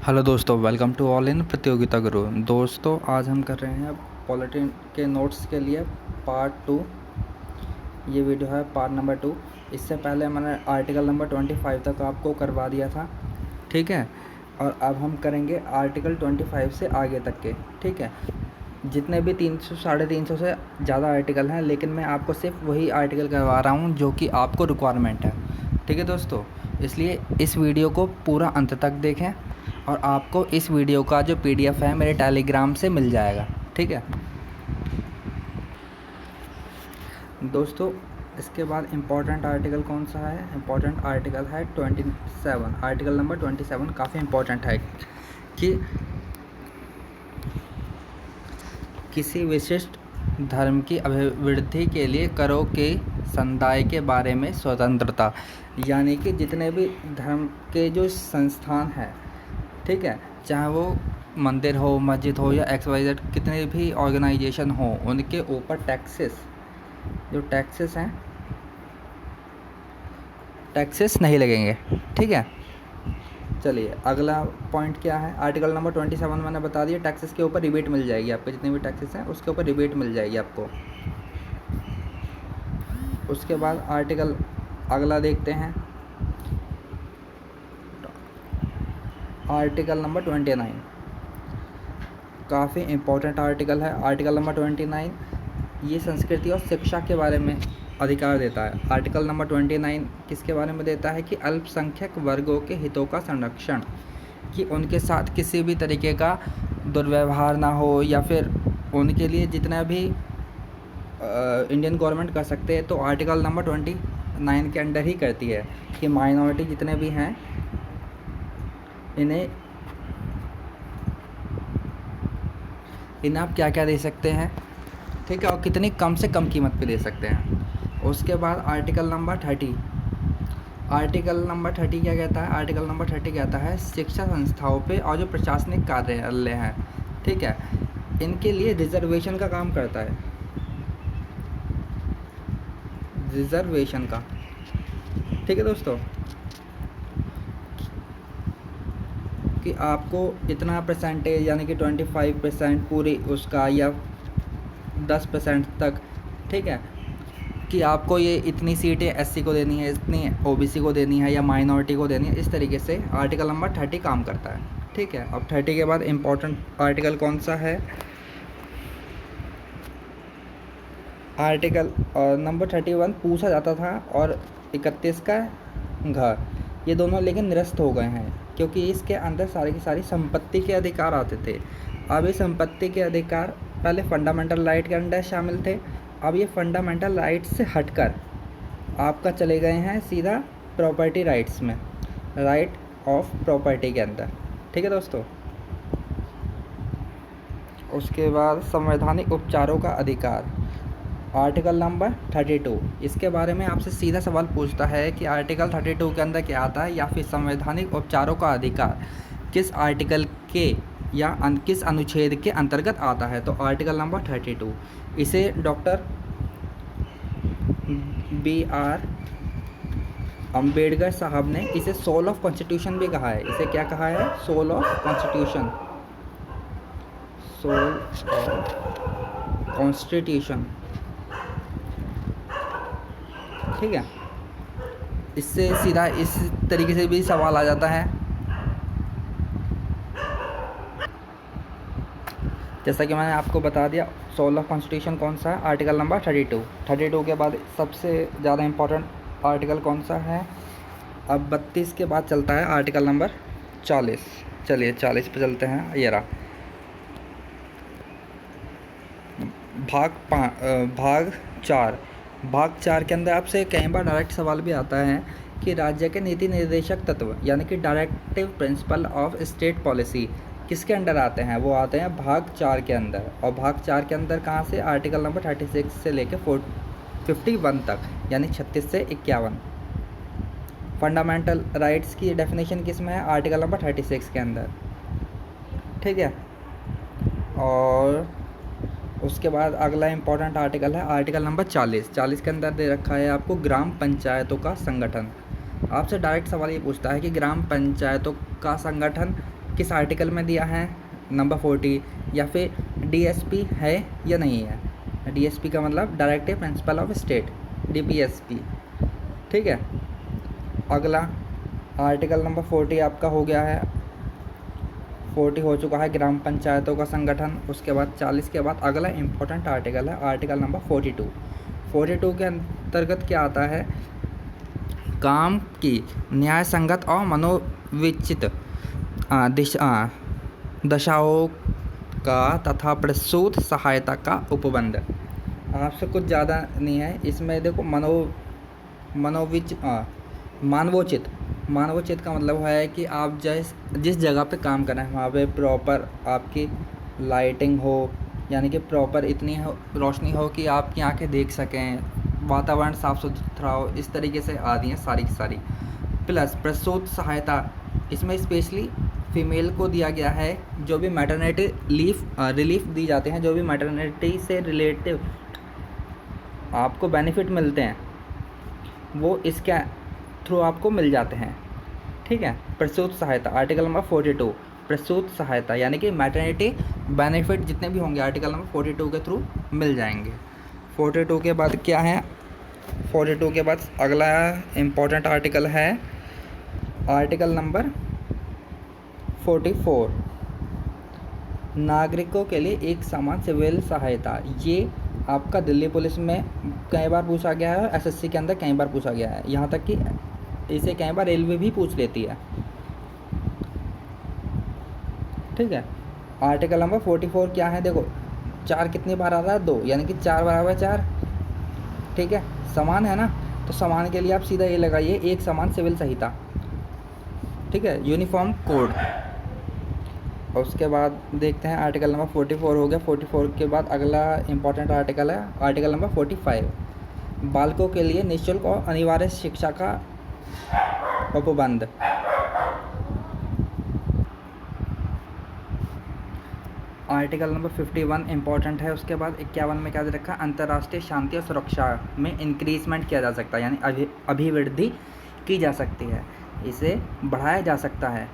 Hello दोस्तों, welcome to all in प्रतियोगिता गुरु। दोस्तों, आज हम कर रहे हैं पॉलिटिन के नोट्स के लिए पार्ट 2। ये वीडियो है पार्ट नंबर 2। इससे पहले मैंने आर्टिकल नंबर 25 तक आपको करवा दिया था, ठीक है। और अब हम करेंगे आर्टिकल 25 से आगे तक के, ठीक है। जितने भी 300 350 से ज़्यादा आर्टिकल हैं, लेकिन मैं आपको सिर्फ वही आर्टिकल करवा रहा हूँ जो कि आपको रिक्वायरमेंट है, ठीक है दोस्तों। इसलिए इस वीडियो को पूरा अंत तक देखें और आपको इस वीडियो का जो पीडीएफ है मेरे टेलीग्राम से मिल जाएगा, ठीक है दोस्तों। इसके बाद इम्पोर्टेंट आर्टिकल कौन सा है? इम्पोर्टेंट आर्टिकल है 27, आर्टिकल नंबर 27 काफ़ी इम्पोर्टेंट है कि किसी विशिष्ट धर्म की अभिवृद्धि के लिए करों के समुदाय के बारे में स्वतंत्रता, यानी कि जितने भी धर्म के जो संस्थान हैं, ठीक है, चाहे वो मंदिर हो, मस्जिद हो या XYZ, कितने भी ऑर्गेनाइजेशन हो, उनके ऊपर जो टैक्सेस हैं, टैक्सेस नहीं लगेंगे, ठीक है। चलिए, अगला पॉइंट क्या है? आर्टिकल नंबर 27 मैंने बता दिया, टैक्सेस के ऊपर रिबेट मिल जाएगी आपको, जितने भी टैक्सेस हैं उसके ऊपर रिबेट मिल जाएगी आपको। उसके बाद आर्टिकल अगला देखते हैं, आर्टिकल नंबर 29 काफ़ी इम्पोर्टेंट आर्टिकल है। आर्टिकल नंबर 29 ये संस्कृति और शिक्षा के बारे में अधिकार देता है। आर्टिकल नंबर 29 किसके बारे में देता है कि अल्पसंख्यक वर्गों के हितों का संरक्षण, कि उनके साथ किसी भी तरीके का दुर्व्यवहार ना हो, या फिर उनके लिए जितना भी इंडियन गवर्नमेंट कर सकते हैं, तो आर्टिकल नंबर 29 के अंडर ही करती है कि माइनॉरिटी जितने भी हैं इन्हें आप क्या क्या दे सकते हैं, ठीक है, और कितनी कम से कम कीमत पे दे सकते हैं। उसके बाद आर्टिकल नंबर 30, आर्टिकल नंबर 30 क्या कहता है? आर्टिकल नंबर 30 कहता है शिक्षा संस्थाओं पे और जो प्रशासनिक कार्यालय हैं, ठीक है, इनके लिए रिजर्वेशन का काम करता है, रिजर्वेशन का, ठीक है दोस्तों, कि आपको इतना परसेंटेज, यानी कि 25% पूरी उसका, या 10% तक, ठीक है, कि आपको ये इतनी सीटें SC को देनी है, इतनी OBC को देनी है, या माइनॉरिटी को देनी है। इस तरीके से आर्टिकल नंबर 30 काम करता है, ठीक है। अब 30 के बाद इम्पोर्टेंट आर्टिकल कौन सा है? आर्टिकल नंबर 31 पूछा जाता था, और 31 का घर, ये दोनों लेकिन निरस्त हो गए हैं, क्योंकि इसके अंदर सारी की सारी संपत्ति के अधिकार आते थे। अब ये संपत्ति के अधिकार पहले फंडामेंटल राइट के अंदर शामिल थे, अब ये फंडामेंटल राइट से हटकर आपका चले गए हैं सीधा प्रॉपर्टी राइट्स में, राइट ऑफ प्रॉपर्टी के अंदर, ठीक है दोस्तों। उसके बाद संवैधानिक उपचारों का अधिकार, आर्टिकल नंबर 32, इसके बारे में आपसे सीधा सवाल पूछता है कि आर्टिकल 32 के अंदर क्या आता है, या फिर संवैधानिक उपचारों का अधिकार किस आर्टिकल के या किस अनुच्छेद के अंतर्गत आता है? तो आर्टिकल नंबर 32, इसे डॉक्टर BR अम्बेडकर साहब ने इसे सोल ऑफ कॉन्स्टिट्यूशन भी कहा है। इसे क्या कहा है? Soul of constitution, soul of constitution, ठीक है। इससे सीधा इस तरीके से भी सवाल आ जाता है, जैसा कि मैंने आपको बता दिया, सोल ऑफ कॉन्स्टिट्यूशन कौन सा है? आर्टिकल नंबर 32 के बाद सबसे ज़्यादा इम्पोर्टेंट आर्टिकल कौन सा है? अब 32 के बाद चलता है आर्टिकल नंबर 40। चलिए 40 पे चलते हैं। ये रहा भाग 4। भाग 4 के अंदर आपसे कई बार डायरेक्ट सवाल भी आता है कि राज्य के नीति निर्देशक तत्व, यानी कि directive principle of state policy, किसके अंडर आते हैं? वो आते हैं भाग 4 के अंदर। और भाग 4 के अंदर कहाँ से? आर्टिकल नंबर 36 से लेके 51 तक, यानी 36 से 51। फंडामेंटल राइट्स की डेफिनेशन किस में है? आर्टिकल नंबर 36 के अंदर, ठीक है। और उसके बाद अगला इम्पोर्टेंट आर्टिकल है आर्टिकल नंबर 40 के अंदर दे रखा है आपको ग्राम पंचायतों का संगठन। आपसे डायरेक्ट सवाल ये पूछता है कि ग्राम पंचायतों का संगठन किस आर्टिकल में दिया है, नंबर 40, या फिर डीएसपी है या नहीं है। डीएसपी का मतलब directive principle of state, DPSP. ठीक है, अगला आर्टिकल नंबर 40 आपका हो गया है, 40 हो चुका है ग्राम पंचायतों का संगठन। उसके बाद 40 के बाद अगला इम्पोर्टेंट आर्टिकल है आर्टिकल नंबर 42। 42 के अंतर्गत क्या आता है, काम की न्याय संगत और मनोविचित दशाओं का तथा प्रसूत सहायता का उपबंध। आपसे कुछ ज़्यादा नहीं है इसमें। देखो मानवोचित का मतलब है कि आप जिस जगह पे काम कर रहे हैं वहाँ पे प्रॉपर आपकी लाइटिंग हो, यानी कि प्रॉपर इतनी रोशनी हो कि आपकी आंखें देख सकें, वातावरण साफ़ सुथरा हो, इस तरीके से आती हैं सारी की सारी। प्लस प्रसूत सहायता, इसमें स्पेशली फीमेल को दिया गया है। जो भी मैटरनिटी रिलीफ दी जाते हैं, जो भी मैटरनिटी से रिलेटिव आपको बेनिफिट मिलते हैं वो इसके थ्रू आपको मिल जाते हैं। ठीक है, प्रसूत सहायता आर्टिकल नंबर 42, प्रसूत सहायता यानी कि मैटरनिटी बेनिफिट जितने भी होंगे आर्टिकल नंबर 42 के थ्रू मिल जाएंगे। 42 के बाद क्या है, 42 के बाद अगला इम्पोर्टेंट आर्टिकल है आर्टिकल नंबर 44, नागरिकों के लिए एक समान सिविल सहायता। ये आपका दिल्ली पुलिस में कई बार पूछा गया है, एसएससी के अंदर कई बार पूछा गया है, यहाँ तक कि इसे कई बार रेलवे भी पूछ लेती है। ठीक है, आर्टिकल नंबर 44 क्या है, देखो 4 कितनी बार आ रहा है, 2, यानी कि 4 बराबर 4। ठीक है, समान है ना, तो समान के लिए आप सीधा ये लगाइए, एक समान सिविल संहिता। ठीक है, यूनिफॉर्म कोड। और उसके बाद देखते हैं आर्टिकल नंबर 44 हो गया। 44 के बाद अगला इम्पॉर्टेंट आर्टिकल है आर्टिकल नंबर 45, बालकों के लिए निःशुल्क और अनिवार्य शिक्षा का उपबंध। आर्टिकल नंबर 51 इम्पॉर्टेंट है। उसके बाद 51 में क्या दे रखा है, अंतर्राष्ट्रीय शांति और सुरक्षा में इंक्रीजमेंट किया जा सकता है, यानी अभिवृद्धि की जा सकती है, इसे बढ़ाया जा सकता है।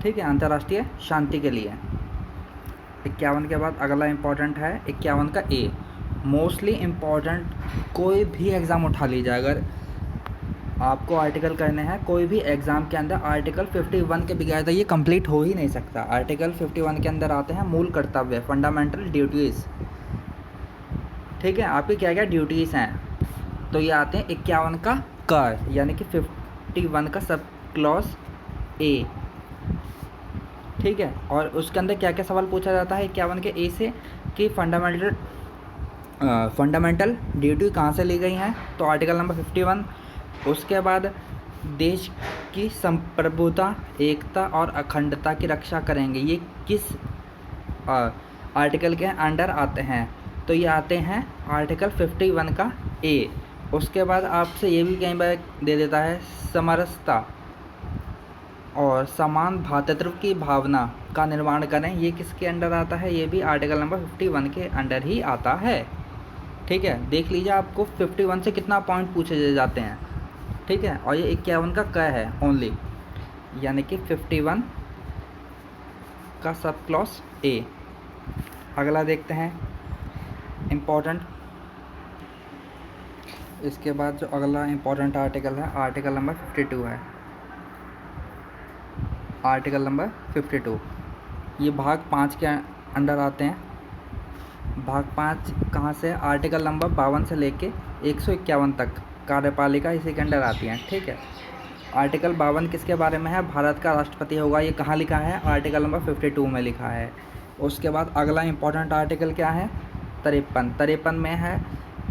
ठीक है, अंतर्राष्ट्रीय शांति के लिए। 51 के बाद अगला इम्पॉर्टेंट है 51 का ए, मोस्टली इम्पॉर्टेंट। कोई भी एग्ज़ाम उठा लीजिए, अगर आपको आर्टिकल करने हैं कोई भी एग्ज़ाम के अंदर, आर्टिकल 51 के बगैर तो ये कंप्लीट हो ही नहीं सकता। आर्टिकल 51 के अंदर आते हैं मूल कर्तव्य, फंडामेंटल ड्यूटीज़। ठीक है, आपकी क्या क्या ड्यूटीज़ हैं, तो ये आते हैं 51 का क, यानी कि 51 का सब क्लॉज ए। ठीक है, और उसके अंदर क्या क्या सवाल पूछा जाता है 51 के ए से, कि फंडामेंटल ड्यूटी कहाँ से ली गई हैं, तो आर्टिकल नंबर 51। उसके बाद देश की संप्रभुता, एकता और अखंडता की रक्षा करेंगे, ये किस आर्टिकल के अंडर आते हैं, तो ये आते हैं आर्टिकल 51 का ए। उसके बाद आपसे ये भी कई बार दे देता है समरसता और समान भ्रातृत्व की भावना का निर्माण करें, ये किसके अंडर आता है, ये भी आर्टिकल नंबर 51 के अंडर ही आता है। ठीक है, देख लीजिए आपको 51 से कितना पॉइंट पूछे जाते हैं। ठीक है, और ये 51 का क है ओनली, यानी कि 51 का सब क्लॉज ए। अगला देखते हैं इम्पोर्टेंट। इसके बाद जो अगला इम्पोर्टेंट आर्टिकल है आर्टिकल नंबर 52 है, आर्टिकल नंबर 52। ये भाग 5 के अंडर आते हैं। भाग 5 कहाँ से, आर्टिकल नंबर 52 से लेके 151 तक कार्यपालिका इसी के अंडर आती हैं। ठीक है, आर्टिकल 52 किसके बारे में है, भारत का राष्ट्रपति होगा, ये कहाँ लिखा है, आर्टिकल नंबर 52 में लिखा है। उसके बाद अगला इम्पोर्टेंट आर्टिकल क्या है, 53 में है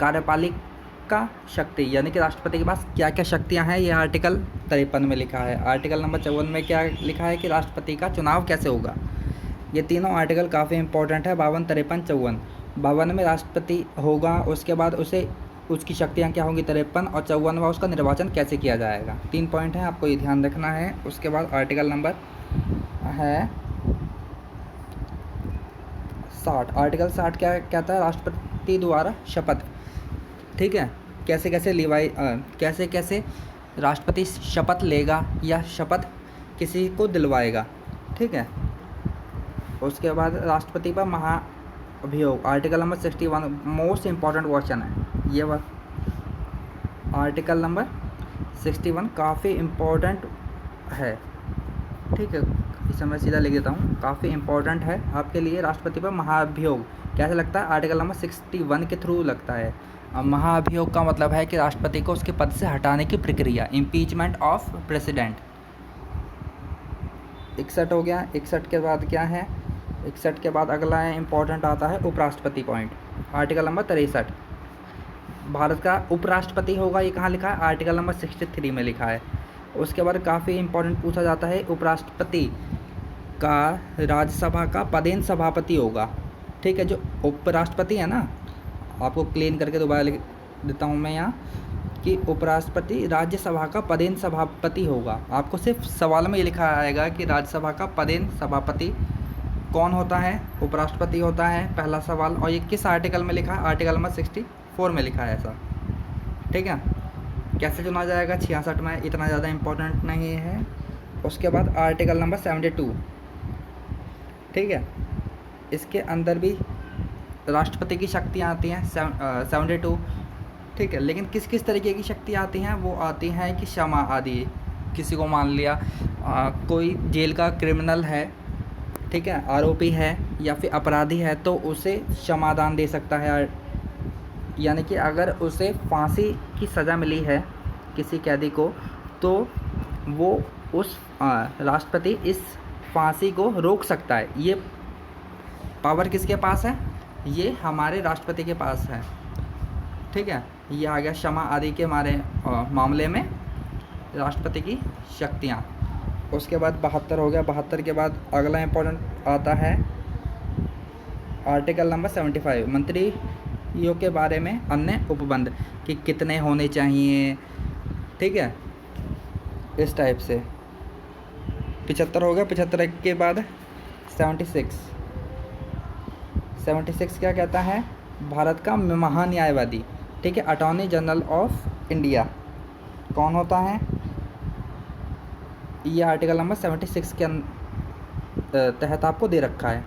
कार्यपालिका शक्ति, यानी कि राष्ट्रपति के पास क्या क्या शक्तियां हैं, ये आर्टिकल 53 में लिखा है। आर्टिकल नंबर 54 में क्या लिखा है कि राष्ट्रपति का चुनाव कैसे होगा। ये तीनों आर्टिकल काफ़ी इंपॉर्टेंट है, 52, 53, 54। 52 में राष्ट्रपति होगा, उसके बाद उसकी शक्तियाँ क्या होंगी 53, और 54वां उसका निर्वाचन कैसे किया जाएगा। 3 पॉइंट हैं, आपको ये ध्यान रखना है। उसके बाद आर्टिकल नंबर है 60। आर्टिकल 60 क्या कहता है, राष्ट्रपति द्वारा शपथ। ठीक है, कैसे कैसे राष्ट्रपति शपथ लेगा या शपथ किसी को दिलवाएगा। ठीक है, उसके बाद राष्ट्रपति पर महाअभियोग, article number 61 most important question है ये बात। आर्टिकल नंबर 61 काफ़ी इम्पोर्टेंट है। ठीक है, इसे मैं सीधा लिख देता हूँ, काफ़ी इम्पोर्टेंट है आपके लिए। राष्ट्रपति पर महाअभियोग कैसे लगता है? आर्टिकल नंबर 61 के थ्रू लगता है। अब महाअभियोग का मतलब है कि राष्ट्रपति को उसके पद से हटाने की प्रक्रिया, इम्पीचमेंट ऑफ प्रेसिडेंट। 61 हो गया। 61 के बाद क्या है? 61 के बाद अगला है इम्पोर्टेंट आता है उपराष्ट्रपति पॉइंट, आर्टिकल नंबर 63। भारत का उपराष्ट्रपति होगा, ये कहाँ लिखा है? आर्टिकल नंबर 63 में लिखा है। उसके बाद काफ़ी इम्पोर्टेंट पूछा जाता है, उपराष्ट्रपति का राज्यसभा का पदेन सभापति होगा। ठीक है, जो उपराष्ट्रपति है ना, आपको क्लीन करके दोबारा लिख देता हूँ मैं यहाँ कि उपराष्ट्रपति राज्यसभा का पदेन सभापति होगा। आपको सिर्फ सवाल में ये लिखा आएगा कि राज्यसभा का पदेन सभापति कौन होता है? उपराष्ट्रपति होता है, पहला सवाल। और ये किस आर्टिकल में लिखा है? आर्टिकल नंबर 64 में लिखा है ऐसा। ठीक है, कैसे चुना जाएगा? 66 में, इतना ज़्यादा इम्पोर्टेंट नहीं है। उसके बाद आर्टिकल नंबर 72। ठीक है, इसके अंदर भी राष्ट्रपति की शक्तियाँ आती हैं 72। ठीक है, लेकिन किस किस तरीके की शक्ति आती हैं? वो आती हैं कि क्षमा आदि, किसी को मान लिया कोई जेल का क्रिमिनल है, ठीक है, आरोपी है या फिर अपराधी है, तो उसे क्षमादान दे सकता है। यानी कि अगर उसे फांसी की सज़ा मिली है किसी कैदी को, तो वो उस राष्ट्रपति इस फांसी को रोक सकता है। ये पावर किसके पास है? ये हमारे राष्ट्रपति के पास है। ठीक है, ये आ गया क्षमा आदि के मामले में राष्ट्रपति की शक्तियाँ। उसके बाद 72 हो गया। 72 के बाद अगला इम्पोर्टेंट आता है आर्टिकल नंबर 75, मंत्रियों के बारे में अन्य उपबंध कि कितने होने चाहिए। ठीक है, इस टाइप से। 75 हो गया। 75 के बाद 76 क्या कहता है? भारत का महान्यायवादी, ठीक है, अटॉर्नी जनरल ऑफ इंडिया कौन होता है? ये आर्टिकल नंबर 76 के तहत आपको दे रखा है।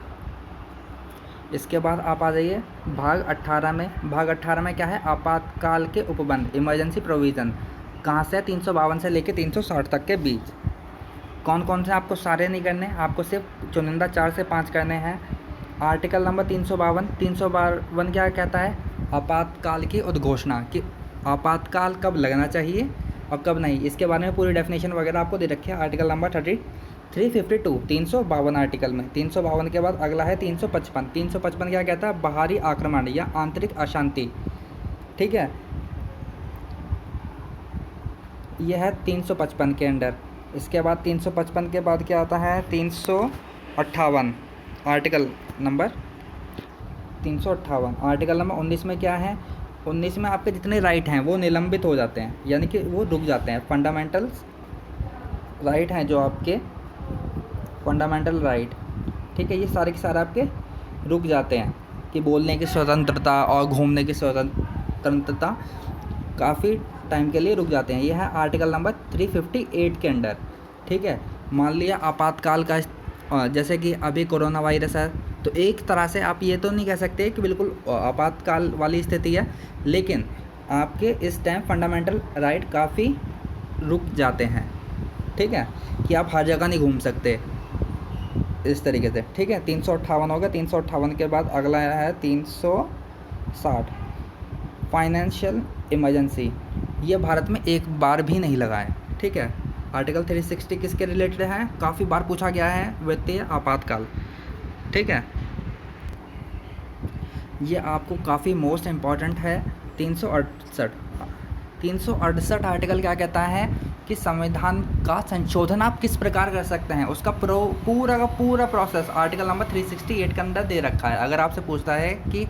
इसके बाद आप आ जाइए भाग 18 में। भाग 18 में क्या है? आपातकाल के उपबंध, इमरजेंसी प्रोविज़न, कहाँ से? 352 से लेकर 360 तक के बीच। कौन कौन से? आपको सारे नहीं करने, आपको सिर्फ चुनिंदा 4 से 5 करने हैं। आर्टिकल नंबर 352 क्या कहता है? आपातकाल की उद्घोषणा, कि आपातकाल कब लगना चाहिए और कब नहीं, इसके बारे में पूरी डेफिनेशन वगैरह आपको दे रखी है आर्टिकल नंबर 352 352 आर्टिकल में। 352 के बाद अगला है 355। 355 क्या कहता है? बाहरी आक्रमण या आंतरिक अशांति। ठीक है, यह है 355 के अंडर। इसके बाद 355 के बाद क्या आता है? 358 आर्टिकल नंबर 358। आर्टिकल नंबर 19 में क्या है? 19 में आपके जितने राइट हैं वो निलंबित हो जाते हैं, यानी कि वो रुक जाते हैं। फंडामेंटल राइट हैं जो आपके फंडामेंटल राइट, ठीक है, ये सारे के सारे आपके रुक जाते हैं कि बोलने की स्वतंत्रता और घूमने की स्वतंत्रता काफ़ी टाइम के लिए रुक जाते हैं। ये है आर्टिकल नंबर 358 के अंडर। ठीक है, मान लिया आपातकाल का जैसे कि अभी कोरोना वायरस है, तो एक तरह से आप ये तो नहीं कह सकते कि बिल्कुल आपातकाल वाली स्थिति है, लेकिन आपके इस टाइम फंडामेंटल राइट काफ़ी रुक जाते हैं। ठीक है, कि आप हर जगह नहीं घूम सकते इस तरीके से। ठीक है, 358 हो गया। 358 के बाद अगला है 360 फाइनेंशियल इमरजेंसी। ये भारत में एक बार भी नहीं लगा है। ठीक है, आर्टिकल 360 किसके रिलेटेड है? काफ़ी बार पूछा गया है, वित्तीय आपातकाल। ठीक है, ये आपको काफ़ी मोस्ट इम्पॉर्टेंट है। 368 आर्टिकल क्या कहता है कि संविधान का संशोधन आप किस प्रकार कर सकते हैं, उसका पूरा का पूरा प्रोसेस आर्टिकल नंबर 368 के अंदर दे रखा है। अगर आपसे पूछता है कि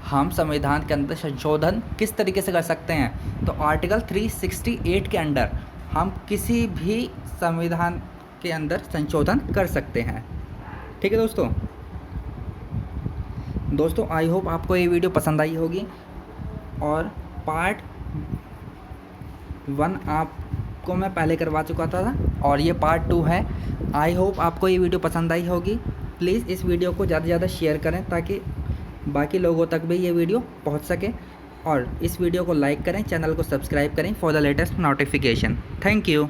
हम संविधान के अंदर संशोधन किस तरीके से कर सकते हैं, तो आर्टिकल 368 के अंडर हम किसी भी संविधान के अंदर संशोधन कर सकते हैं। ठीक है दोस्तों आई होप आपको ये वीडियो पसंद आई होगी, और पार्ट 1 आपको मैं पहले करवा चुका था और ये पार्ट 2 है। आई होप आपको ये वीडियो पसंद आई होगी। प्लीज़ इस वीडियो को ज़्यादा से ज़्यादा शेयर करें ताकि बाकी लोगों तक भी ये वीडियो पहुंच सके, और इस वीडियो को लाइक करें, चैनल को सब्सक्राइब करें for the latest notification. Thank you.